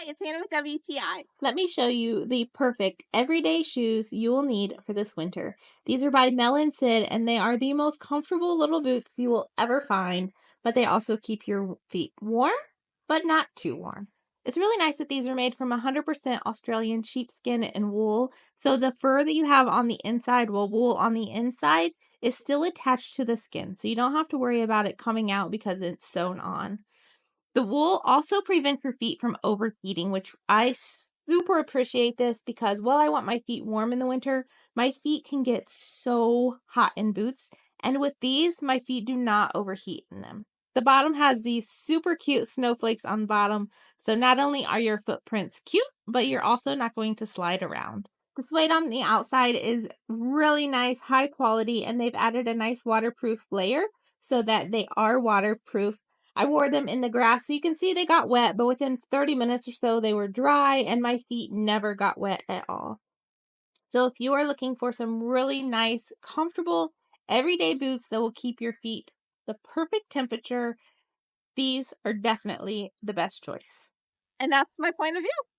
it's Hannah with WTI. Let me show you the perfect everyday shoes you will need for this winter. These are by Mel&Syd, and they are the most comfortable little boots you will ever find, but they also keep your feet warm, but not too warm. It's really nice that these are made from 100% Australian sheepskin and wool, so the fur that you have on the inside, well, wool on the inside, is still attached to the skin, so you don't have to worry about it coming out because it's sewn on. The wool also prevents your feet from overheating, which I super appreciate this because while I want my feet warm in the winter, my feet can get so hot in boots. And with these, my feet do not overheat in them. The bottom has these super cute snowflakes on the bottom. So not only are your footprints cute, but you're also not going to slide around. The suede on the outside is really nice, high quality, and they've added a nice waterproof layer so that they are waterproof. I wore them in the grass, so you can see they got wet, but within 30 minutes or so, they were dry, and my feet never got wet at all. So if you are looking for some really nice, comfortable, everyday boots that will keep your feet the perfect temperature, these are definitely the best choice. And that's my point of view.